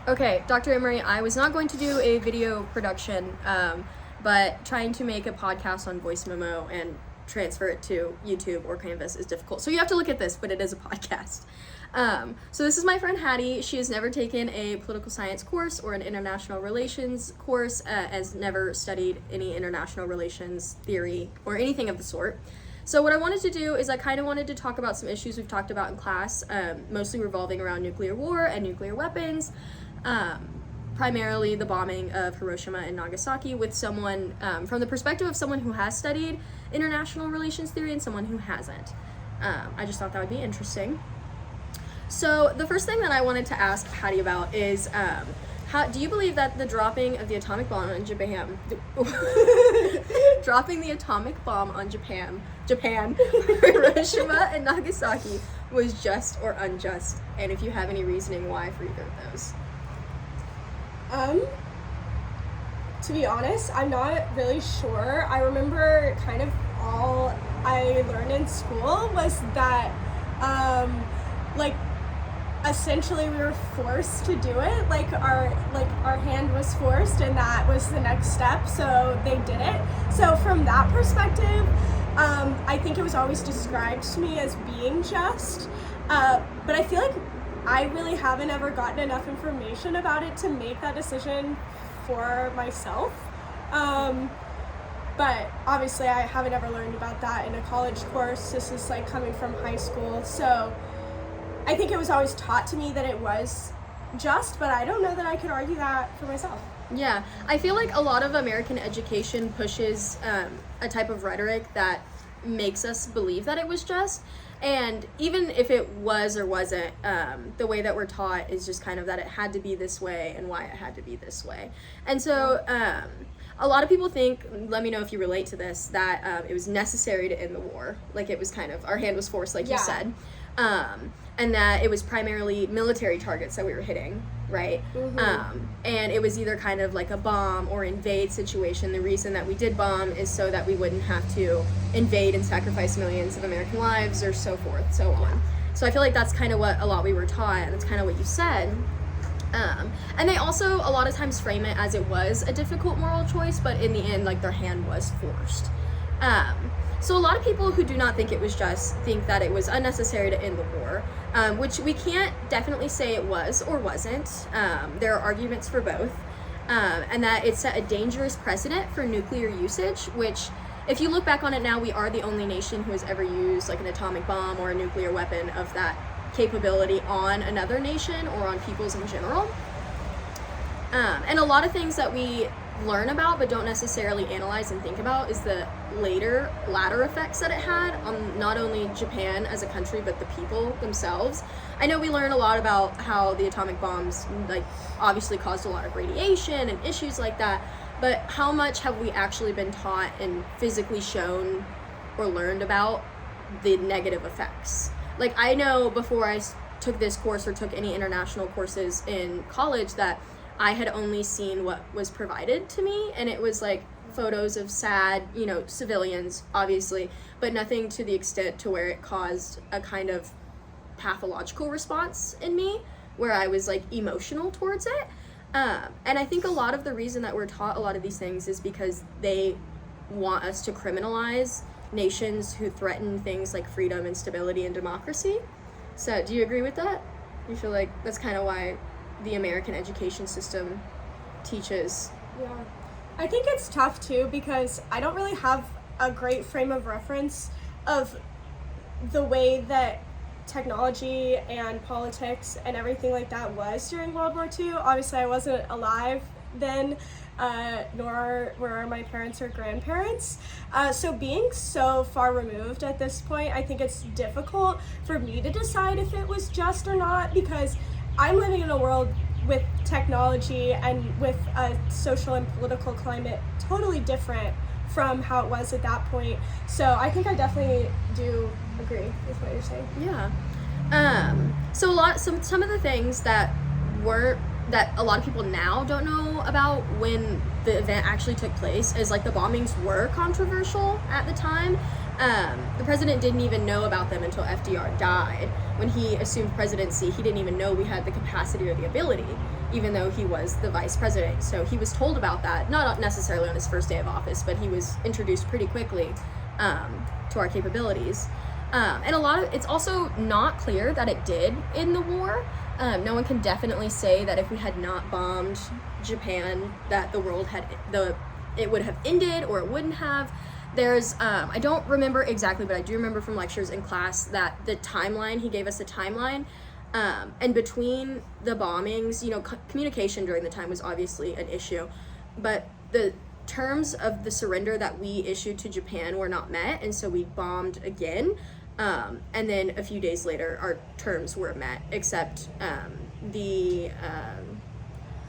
Okay, Dr. Emery, I was not going to do a video production, but trying to make a podcast on voice memo and transfer it to YouTube or Canvas is difficult. So you have to look at this, but it is a podcast. So this is my friend Hattie. She has never taken a political science course or an international relations course, has never studied any international relations theory or anything of the sort. So what I wanted to do is I kind of wanted to talk about some issues we've talked about in class, mostly revolving around nuclear war and nuclear weapons, primarily the bombing of Hiroshima and Nagasaki, with someone from the perspective of someone who has studied international relations theory and someone who hasn't. I just thought that would be interesting. So the first thing that I wanted to ask Hattie about is, how do you believe that the dropping of the atomic bomb on Japan, dropping the atomic bomb on Japan, Hiroshima and Nagasaki was just or unjust? And if you have any reasoning why for either of those. To be honest, I'm not really sure. I remember kind of all I learned in school was that, essentially we were forced to do it. Our hand was forced, and that was the next step. So they did it. So from that perspective, I think it was always described to me as being just. But I feel like I really haven't ever gotten enough information about it to make that decision for myself. But obviously I haven't ever learned about that in a college course. This is like coming from high school. So I think it was always taught to me that it was just, but I don't know that I could argue that for myself. Yeah, I feel like a lot of American education pushes a type of rhetoric that makes us believe that it was just. And even if it was or wasn't, the way that we're taught is just kind of that it had to be this way and why it had to be this way. And so a lot of people think, let me know if you relate to this, that it was necessary to end the war. Like it was kind of, our hand was forced, like you said. And that it was primarily military targets that we were hitting, right? Mm-hmm. And it was either kind of like a bomb or invade situation. The reason that we did bomb is so that we wouldn't have to invade and sacrifice millions of American lives or so forth, so on. So I feel like that's kind of what a lot we were taught, and that's kind of what you said. And they also a lot of times frame it as it was a difficult moral choice, but in the end, like, their hand was forced. So a lot of people who do not think it was just think that it was unnecessary to end the war, which we can't definitely say it was or wasn't. There are arguments for both, and that it set a dangerous precedent for nuclear usage, which, if you look back on it now, we are the only nation who has ever used like an atomic bomb or a nuclear weapon of that capability on another nation or on peoples in general. And a lot of things that we learn about but don't necessarily analyze and think about is the latter effects that it had on not only Japan as a country but the people themselves. I know we learn a lot about how the atomic bombs like obviously caused a lot of radiation and issues like that, but how much have we actually been taught and physically shown or learned about the negative effects? Like, I know before I took this course or took any international courses in college that I had only seen what was provided to me, and it was like photos of sad, civilians, obviously, but nothing to the extent to where it caused a kind of pathological response in me, where I was like emotional towards it. And I think a lot of the reason that we're taught a lot of these things is because they want us to criminalize nations who threaten things like freedom and stability and democracy. So do you agree with that? You feel like that's kind of why the American education system teaches? Yeah. I think it's tough too because I don't really have a great frame of reference of the way that technology and politics and everything like that was during World War II. Obviously, I wasn't alive then, nor were my parents or grandparents. So being so far removed at this point, I think it's difficult for me to decide if it was just or not, because I'm living in a world with technology and with a social and political climate totally different from how it was at that point. So I think I definitely do agree with what you're saying. Yeah. So some of the things that a lot of people now don't know about when the event actually took place is like the bombings were controversial at the time, The president didn't even know about them until FDR died. When he assumed presidency, he didn't even know we had the capacity or the ability, even though he was the vice president. So he was told about that, not necessarily on his first day of office, but he was introduced pretty quickly to our capabilities. And it's also not clear that it did in the war. No one can definitely say that if we had not bombed Japan, that the world it would have ended or it wouldn't have. There's, I don't remember exactly, but I do remember from lectures in class that the timeline, he gave us a timeline, and between the bombings, communication during the time was obviously an issue, but the terms of the surrender that we issued to Japan were not met, and so we bombed again, and then a few days later, our terms were met, except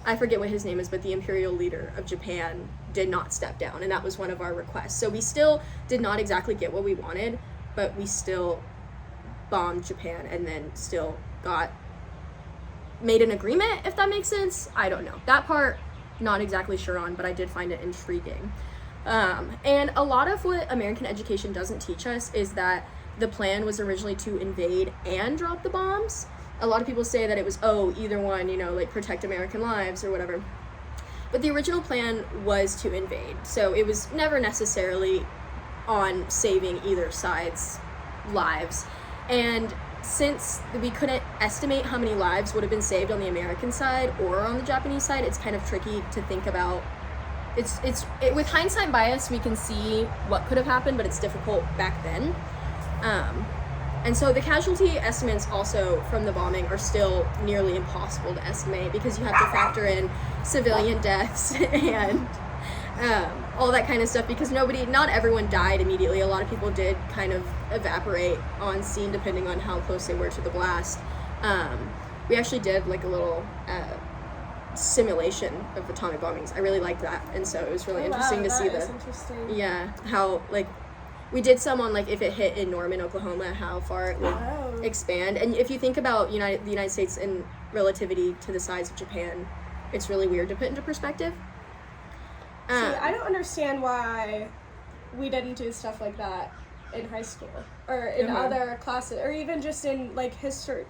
I forget what his name is, but the imperial leader of Japan did not step down, and that was one of our requests. So we still did not exactly get what we wanted, but we still bombed Japan and then still made an agreement, if that makes sense. I don't know. That part, not exactly sure on, but I did find it intriguing. And a lot of what American education doesn't teach us is that the plan was originally to invade and drop the bombs. A lot of people say that it was, either one, protect American lives or whatever. But the original plan was to invade. So it was never necessarily on saving either side's lives. And since we couldn't estimate how many lives would have been saved on the American side or on the Japanese side, it's kind of tricky to think about. With hindsight bias, we can see what could have happened, but it's difficult back then. And so the casualty estimates also from the bombing are still nearly impossible to estimate because you have to factor in civilian deaths and all that kind of stuff, because not everyone died immediately. A lot of people did kind of evaporate on scene depending on how close they were to the blast. We actually did like a little simulation of atomic bombings. I really liked that, and so it was really interesting to see how we did some on if it hit in Norman, Oklahoma, how far it would expand. And if you think about the United States in relativity to the size of Japan, it's really weird to put into perspective. See, I don't understand why we didn't do stuff like that in high school or in other classes, or even just in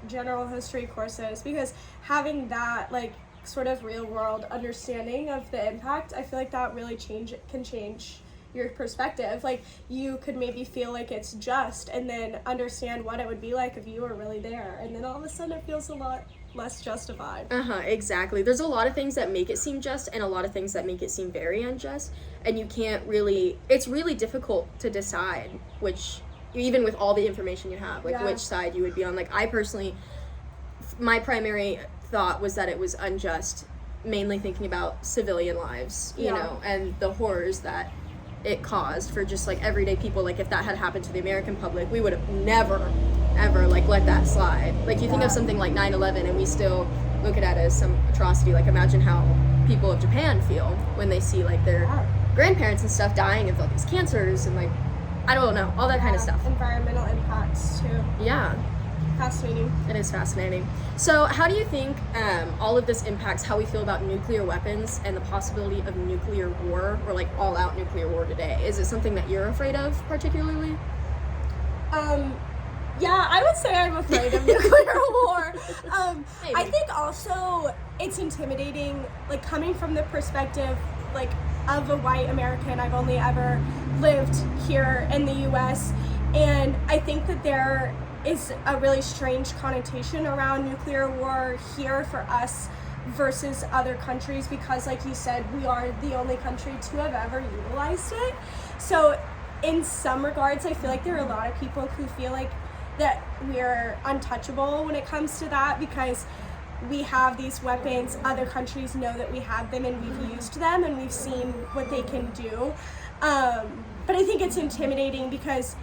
general history courses, because having that sort of real world understanding of the impact, I feel like that really can change your perspective. You could maybe feel like it's just, and then understand what it would be like if you were really there, and then all of a sudden it feels a lot less justified. Exactly. There's a lot of things that make it seem just and a lot of things that make it seem very unjust, and it's really difficult to decide which, even with all the information you have, which side you would be on. I personally, my primary thought was that it was unjust, mainly thinking about civilian lives, you know, and the horrors that it caused for just everyday people. If that had happened to the American public, we would have never ever let that slide. You think of something like 9/11 and we still look at it as some atrocity. Imagine how people of Japan feel when they see their grandparents and stuff dying of these cancers and I don't know, all that kind of stuff. Environmental impacts too. Yeah. Fascinating. It is fascinating. So how do you think all of this impacts how we feel about nuclear weapons and the possibility of nuclear war, or all-out nuclear war today? Is it something that you're afraid of particularly? Yeah, I would say I'm afraid of nuclear war. I think also it's intimidating, coming from the perspective of a white American. I've only ever lived here in the U.S., and I think that there is a really strange connotation around nuclear war here for us versus other countries, because like you said, we are the only country to have ever utilized it. So in some regards, I feel like there are a lot of people who feel like that we're untouchable when it comes to that, because we have these weapons, other countries know that we have them and we've used them and we've seen what they can do. But I think it's intimidating because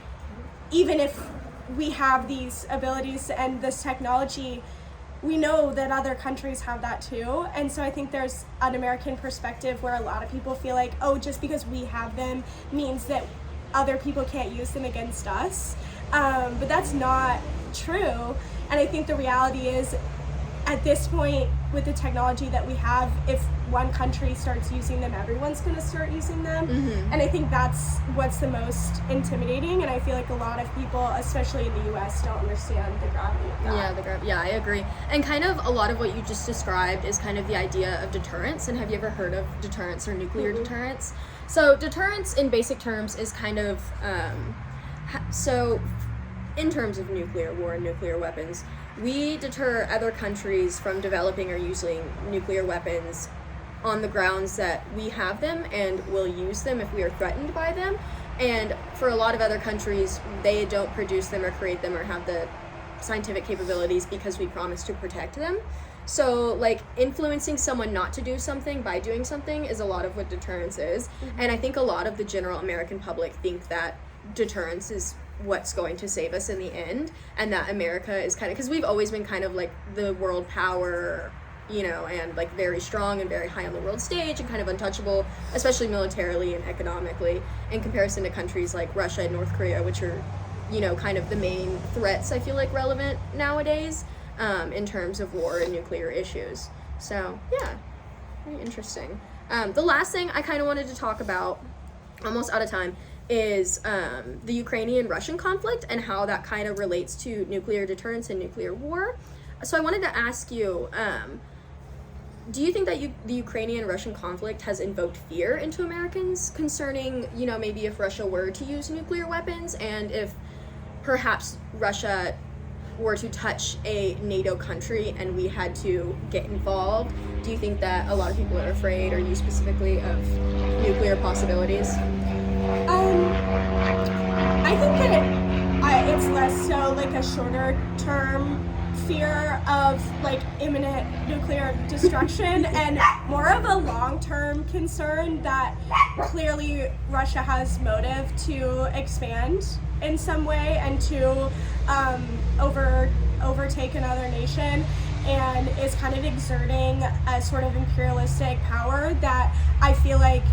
even if we have these abilities and this technology, we know that other countries have that too. And so I think there's an American perspective where a lot of people feel like, oh, just because we have them means that other people can't use them against us. But that's not true. And I think the reality is at this point, with the technology that we have, if one country starts using them, everyone's going to start using them. And I think that's what's the most intimidating. And I feel like a lot of people, especially in the U.S., don't understand the gravity of that. Yeah, I agree. And kind of a lot of what you just described is kind of the idea of deterrence. And have you ever heard of deterrence or nuclear deterrence? So deterrence, in basic terms, is kind of so in terms of nuclear war and nuclear weapons, we deter other countries from developing or using nuclear weapons on the grounds that we have them and will use them if we are threatened by them. And for a lot of other countries, they don't produce them or create them or have the scientific capabilities because we promise to protect them. So, like, influencing someone not to do something by doing something is a lot of what deterrence is. And I think a lot of the general American public think that deterrence is what's going to save us in the end, and that America is kind of, because we've always been kind of like the world power, you know, and like very strong and very high on the world stage and kind of untouchable, especially militarily and economically, in comparison to countries like Russia and North Korea, which are, you know, kind of the main threats I feel like relevant nowadays in terms of war and nuclear issues. So yeah, very interesting. The last thing I kind of wanted to talk about, almost out of time, is the Ukrainian-Russian conflict and how that kind of relates to nuclear deterrence and nuclear war. So I wanted to ask you, do you think that the Ukrainian-Russian conflict has invoked fear into Americans concerning, you know, maybe if Russia were to use nuclear weapons, and if perhaps Russia were to touch a NATO country and we had to get involved? Do you think that a lot of people are afraid, or you specifically, of nuclear possibilities? I think that it's less so like a shorter term fear of like imminent nuclear destruction and more of a long-term concern that clearly Russia has motive to expand in some way and to overtake another nation, and is kind of exerting a sort of imperialistic power that I feel like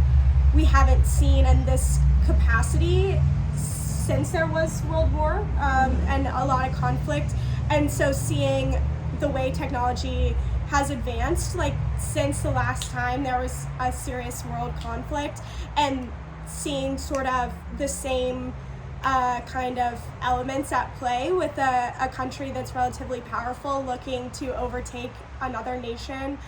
we haven't seen in this capacity since there was World War and a lot of conflict. And so seeing the way technology has advanced, like since the last time there was a serious world conflict, and seeing sort of the same kind of elements at play with a country that's relatively powerful looking to overtake another nation,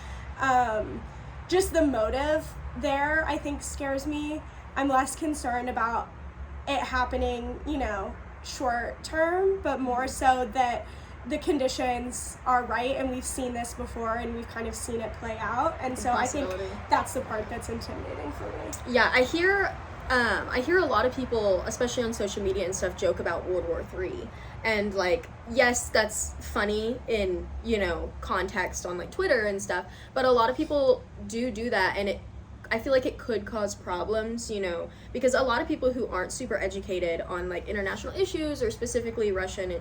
just the motive there, I think, scares me. I'm less concerned about it happening, you know, short term, but more so that the conditions are right, and we've seen this before and we've kind of seen it play out. And so I think that's the part that's intimidating for me. Yeah, I hear a lot of people, especially on social media and stuff, joke about World War III. And, like, yes, that's funny in, you know, context on, like, Twitter and stuff, but a lot of people do that, and I feel like it could cause problems, you know, because a lot of people who aren't super educated on, like, international issues, or specifically Russia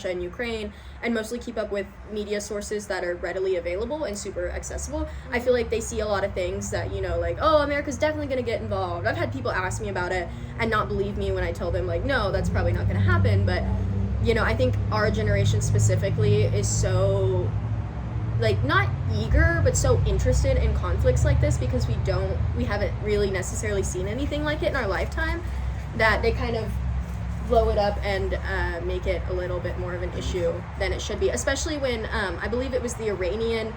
and Ukraine, and mostly keep up with media sources that are readily available and super accessible, I feel like they see a lot of things that, you know, like, oh, America's definitely going to get involved. I've had people ask me about it and not believe me when I tell them, like, no, that's probably not going to happen. But, you know, I think our generation specifically is so, like, not eager, but so interested in conflicts like this, because we haven't really necessarily seen anything like it in our lifetime, that they kind of blow it up and make it a little bit more of an issue than it should be, especially when I believe it was the Iranian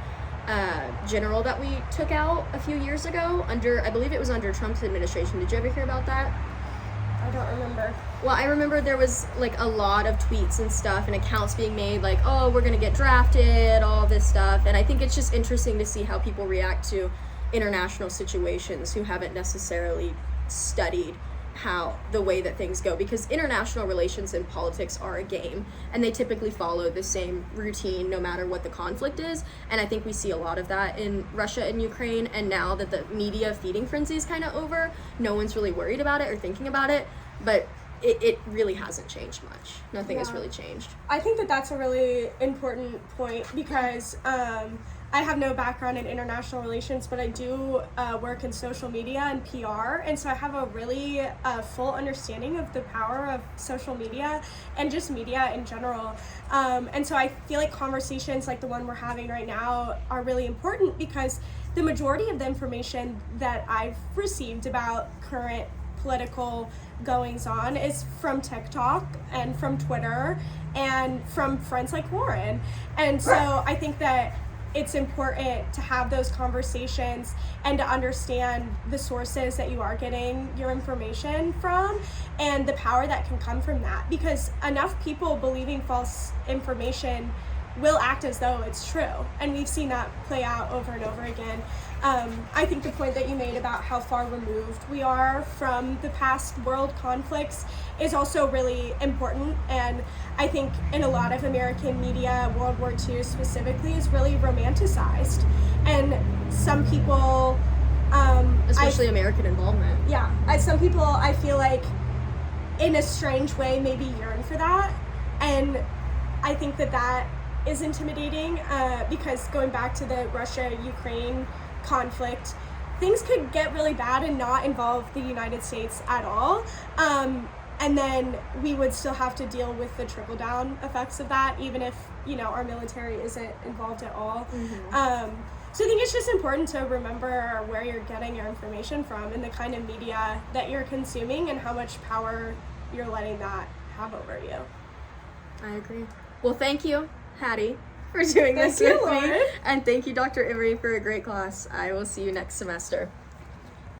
general that we took out a few years ago I believe it was under Trump's administration. Did you ever hear about that? I don't remember. Well, I remember there was, like, a lot of tweets and stuff and accounts being made, like, oh, we're gonna get drafted, all this stuff. And I think it's just interesting to see how people react to international situations who haven't necessarily studied how the way that things go, because international relations and politics are a game, and they typically follow the same routine no matter what the conflict is. And I think we see a lot of that in Russia and Ukraine, and now that the media feeding frenzy is kind of over, no one's really worried about it or thinking about it, but it really hasn't changed much. Nothing has really changed. I think that that's a really important point, because I have no background in international relations, but I do work in social media and PR, and so I have a really full understanding of the power of social media and just media in general. And so I feel like conversations like the one we're having right now are really important because the majority of the information that I've received about current political goings on is from TikTok and from Twitter and from friends like Lauren. And so I think that it's important to have those conversations and to understand the sources that you are getting your information from and the power that can come from that, because enough people believing false information will act as though it's true, and we've seen that play out over and over again. I think the point that you made about how far removed we are from the past world conflicts is also really important, and I think in a lot of American media, World War II specifically is really romanticized, and some people especially American involvement. Yeah, some people I feel like in a strange way maybe yearn for that, and I think that is intimidating because going back to the Russia-Ukraine conflict, things could get really bad and not involve the United States at all. And then we would still have to deal with the trickle-down effects of that, even if, our military isn't involved at all. Mm-hmm. So I think it's just important to remember where you're getting your information from and the kind of media that you're consuming and how much power you're letting that have over you. I agree. Well, thank you, Hattie, for doing this with me. And thank you, Dr. Emery, for a great class. I will see you next semester.